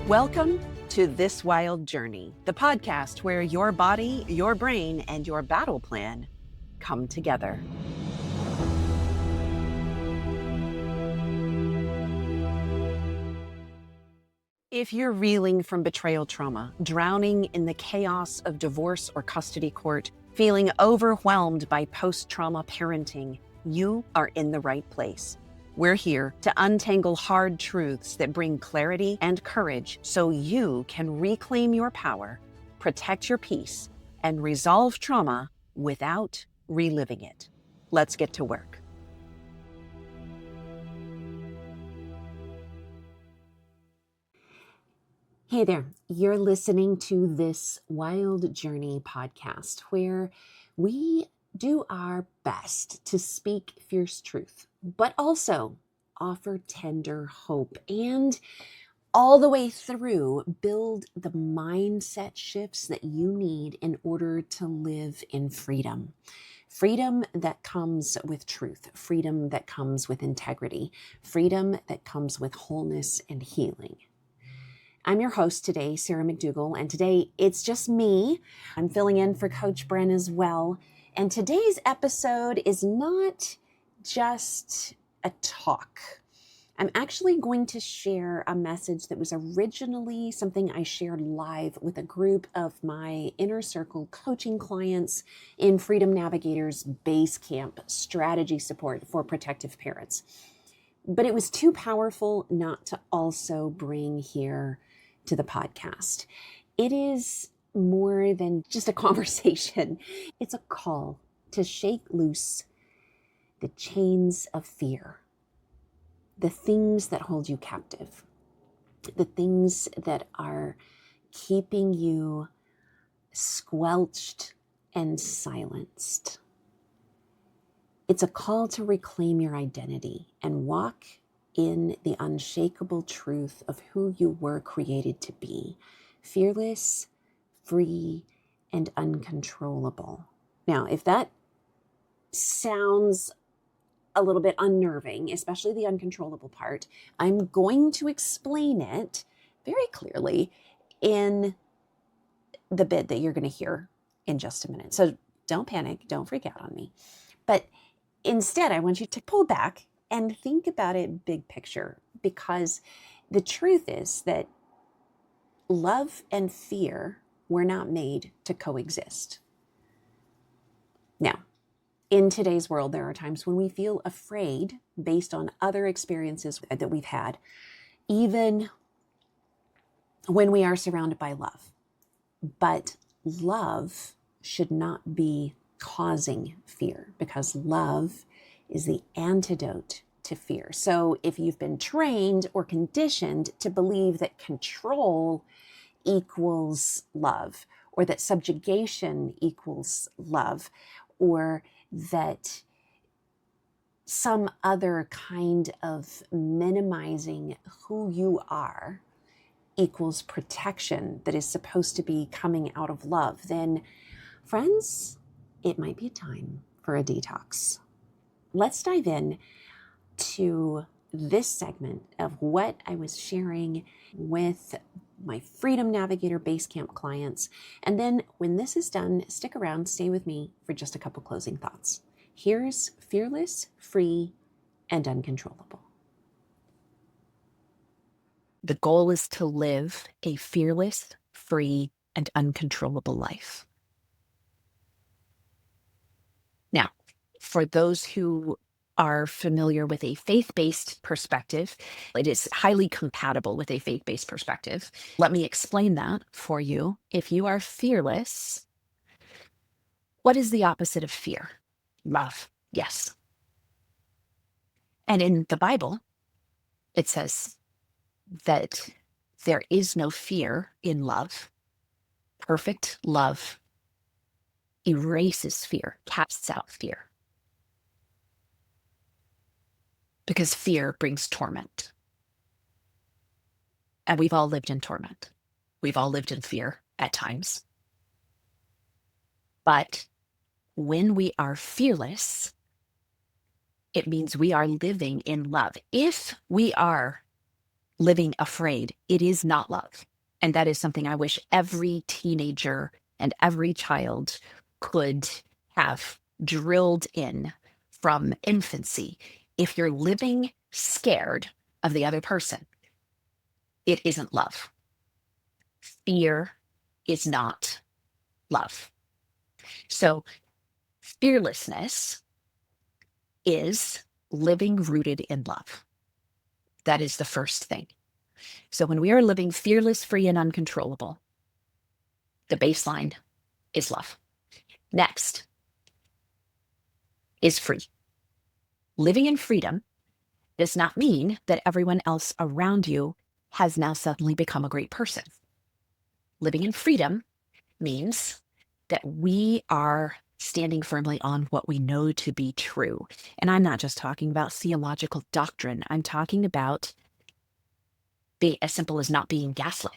Welcome to This Wild Journey, the podcast where your body, your brain, and your battle plan come together. If you're reeling from betrayal trauma, drowning in the chaos of divorce or custody court, feeling overwhelmed by post-trauma parenting, you are in the right place. We're here to untangle hard truths that bring clarity and courage so you can reclaim your power, protect your peace, and resolve trauma without reliving it. Let's get to work. Hey there, you're listening to This Wild Journey podcast, where we do our best to speak fierce truth, but also offer tender hope and all the way through build the mindset shifts that you need in order to live in freedom. Freedom that comes with truth, freedom that comes with integrity, freedom that comes with wholeness and healing. I'm your host today, Sarah McDugal, and today it's just me. I'm filling in for Coach Bren as well. And today's episode is not just a talk. I'm actually going to share a message that was originally something I shared live with a group of my inner circle coaching clients in Freedom Navigator's BASECAMP strategy support for protective parents. But it was too powerful not to also bring here to the podcast. It is more than just a conversation. It's a call to shake loose the chains of fear, the things that hold you captive, the things that are keeping you squelched and silenced. It's a call to reclaim your identity and walk in the unshakable truth of who you were created to be, fearless, free, and uncontrollable. Now, if that sounds a little bit unnerving, especially the uncontrollable part, I'm going to explain it very clearly in the bit that you're going to hear in just a minute. So don't panic, don't freak out on me. But instead, I want you to pull back and think about it big picture, because the truth is that love and fear were not made to coexist. Now, in today's world, there are times when we feel afraid based on other experiences that we've had, even when we are surrounded by love. But love should not be causing fear, because love is the antidote to fear. So if you've been trained or conditioned to believe that control equals love, or that subjugation equals love, or that some other kind of minimizing who you are equals protection that is supposed to be coming out of love, then friends, it might be time for a detox. Let's dive in to this segment of what I was sharing with my Freedom Navigator BASECAMP clients. And then when this is done, stick around, stay with me for just a couple closing thoughts. Here's fearless, free, and uncontrollable. The goal is to live a fearless, free, and uncontrollable life. Now, for those who are familiar with a faith-based perspective, it is highly compatible with a faith-based perspective. Let me explain that for you. If you are fearless, what is the opposite of fear? Love. Yes. And in the Bible, it says that there is no fear in love. Perfect love erases fear, casts out fear. Because fear brings torment. And we've all lived in torment. We've all lived in fear at times. But when we are fearless, it means we are living in love. If we are living afraid, it is not love. And that is something I wish every teenager and every child could have drilled in from infancy. If you're living scared of the other person, it isn't love. Fear is not love. So, fearlessness is living rooted in love. That is the first thing. So, when we are living fearless, free, and uncontrollable, the baseline is love. Next is free. Living in freedom does not mean that everyone else around you has now suddenly become a great person. Living in freedom means that we are standing firmly on what we know to be true. And I'm not just talking about theological doctrine, I'm talking about being as simple as not being gaslit.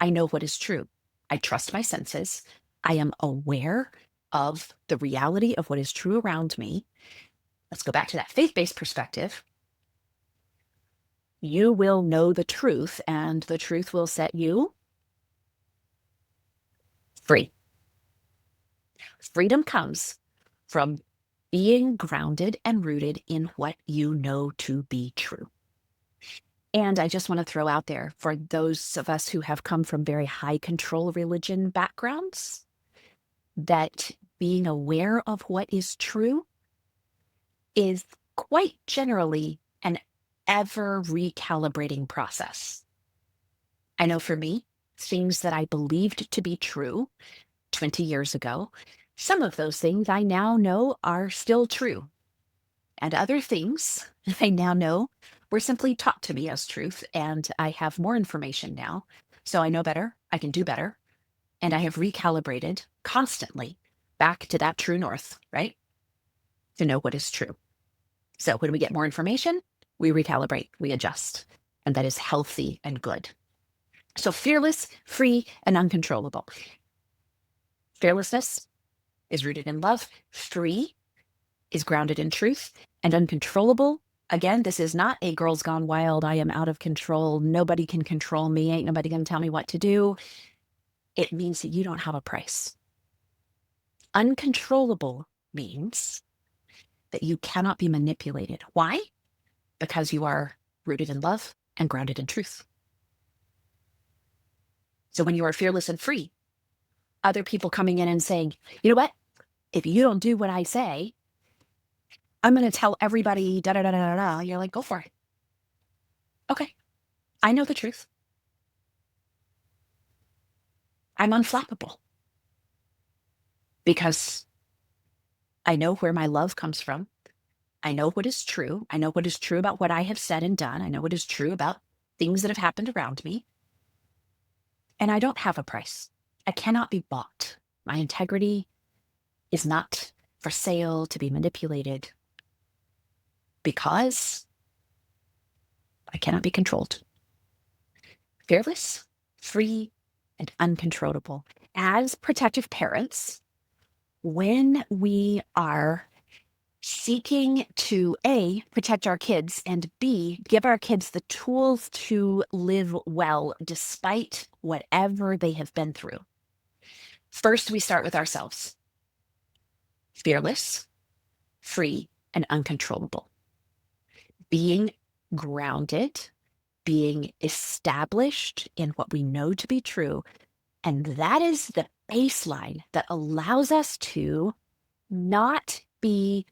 I know what is true. I trust my senses. I am aware of the reality of what is true around me. Let's go back to that faith-based perspective. You will know the truth, and the truth will set you free. Freedom comes from being grounded and rooted in what you know to be true. And I just want to throw out there for those of us who have come from very high control religion backgrounds that being aware of what is true is quite generally an ever recalibrating process. I know for me, things that I believed to be true 20 years ago, some of those things I now know are still true. And other things I now know were simply taught to me as truth. And I have more information now. So I know better, I can do better. And I have recalibrated constantly back to that true north, right? To know what is true. So when we get more information, we recalibrate, we adjust. And that is healthy and good. So fearless, free, and uncontrollable. Fearlessness is rooted in love. Free is grounded in truth. And uncontrollable, again, this is not a girls gone wild, I am out of control, nobody can control me, ain't nobody gonna tell me what to do. It means that you don't have a price. Uncontrollable means that you cannot be manipulated. Why? Because you are rooted in love and grounded in truth. So when you are fearless and free, other people coming in and saying, you know what? If you don't do what I say, I'm going to tell everybody, da da da da da. You're like, go for it. Okay. I know the truth. I'm unflappable because I know where my love comes from. I know what is true. I know what is true about what I have said and done. I know what is true about things that have happened around me. And I don't have a price. I cannot be bought. My integrity is not for sale to be manipulated because I cannot be controlled. Fearless, free, and uncontrollable. As protective parents, when we are seeking to A, protect our kids, and B, give our kids the tools to live well despite whatever they have been through. First, we start with ourselves. Fearless, free, and uncontrollable. Being grounded, being established in what we know to be true. And that is the baseline that allows us to not be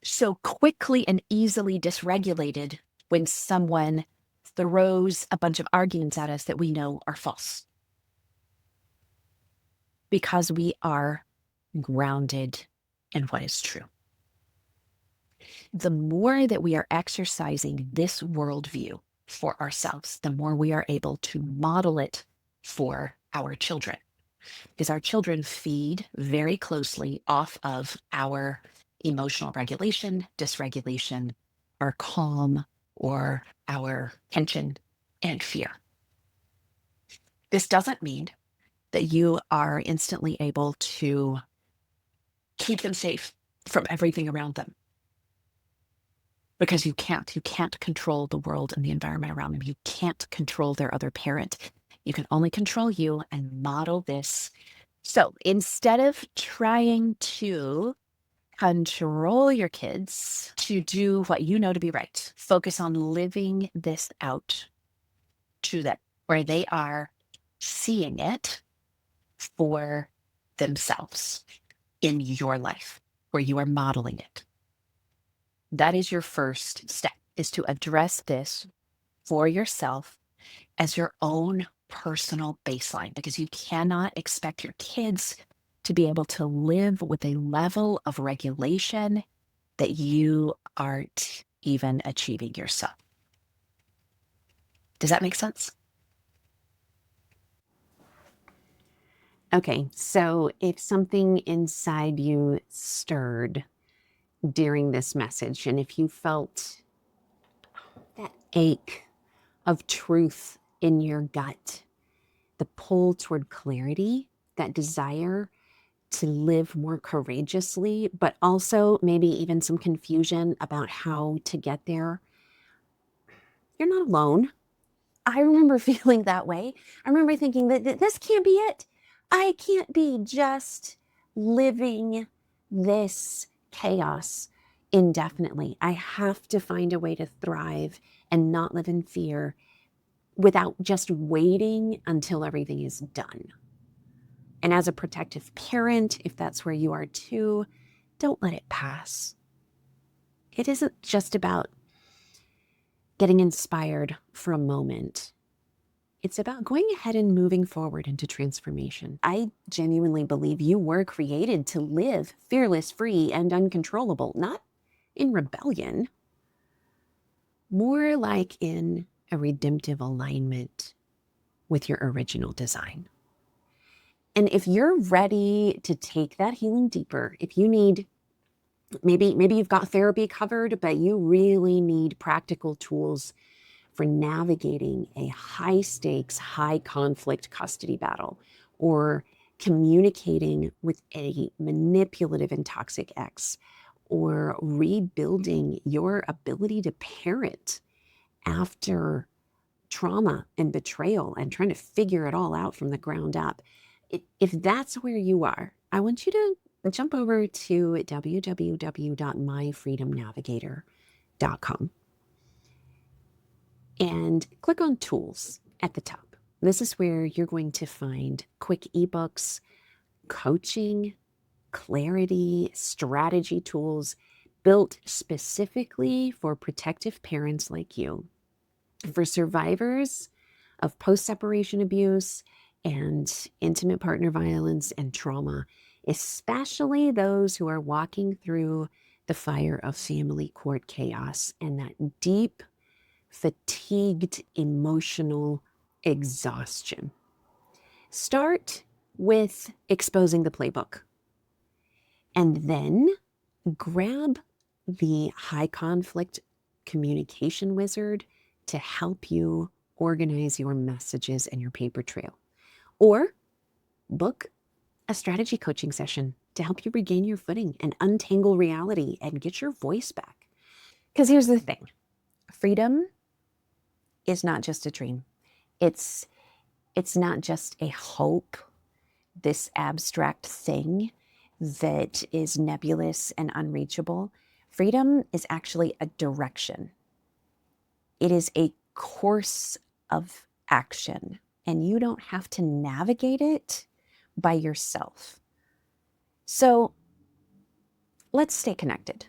so quickly and easily dysregulated when someone throws a bunch of arguments at us that we know are false. Because we are grounded in what is true. The more that we are exercising this worldview for ourselves, the more we are able to model it for our children. Because our children feed very closely off of our emotional regulation, dysregulation, our calm, or our tension and fear. This doesn't mean that you are instantly able to keep them safe from everything around them. because you can't control the world and the environment around them. You can't control their other parent. You can only control you and model this. So instead of trying to control your kids to do what you know to be right, focus on living this out to them where they are seeing it for themselves in your life, where you are modeling it. That is your first step, is to address this for yourself as your own personal baseline, because you cannot expect your kids to be able to live with a level of regulation that you aren't even achieving yourself. Does that make sense? Okay, so if something inside you stirred during this message, and if you felt that ache of truth in your gut, the pull toward clarity, that desire to live more courageously, but also maybe even some confusion about how to get there, you're not alone. I remember feeling that way. I remember thinking that this can't be it. I can't be just living this chaos indefinitely. I have to find a way to thrive and not live in fear without just waiting until everything is done. And as a protective parent, if that's where you are too, don't let it pass. It isn't just about getting inspired for a moment. It's about going ahead and moving forward into transformation. I genuinely believe you were created to live fearless, free, and uncontrollable, not in rebellion, more like in a redemptive alignment with your original design. And if you're ready to take that healing deeper, if you need, maybe you've got therapy covered, but you really need practical tools for navigating a high stakes, high conflict custody battle, or communicating with a manipulative and toxic ex, or rebuilding your ability to parent after trauma and betrayal and trying to figure it all out from the ground up. If that's where you are, I want you to jump over to www.myfreedomnavigator.com and click on Tools at the top. This is where you're going to find quick ebooks, coaching, clarity, strategy tools built specifically for protective parents like you, for survivors of post-separation abuse and intimate partner violence and trauma, especially those who are walking through the fire of family court chaos and that deep, fatigued emotional exhaustion. Start with exposing the playbook, and then grab the high conflict communication wizard to help you organize your messages and your paper trail. Or book a strategy coaching session to help you regain your footing and untangle reality and get your voice back. Because here's the thing, freedom is not just a dream. It's not just a hope, this abstract thing that is nebulous and unreachable. Freedom is actually a direction. It is a course of action, and you don't have to navigate it by yourself. So let's stay connected.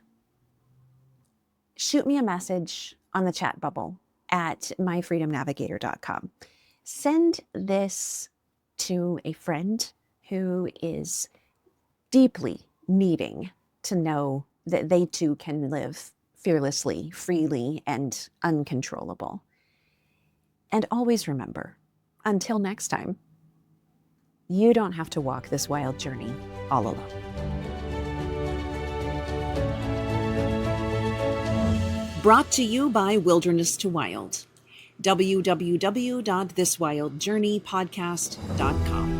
Shoot me a message on the chat bubble at myfreedomnavigator.com. Send this to a friend who is deeply needing to know that they too can live fearlessly, freely, and uncontrollable. And always remember, until next time, you don't have to walk this wild journey all alone. Brought to you by Wilderness to Wild. www.thiswildjourneypodcast.com.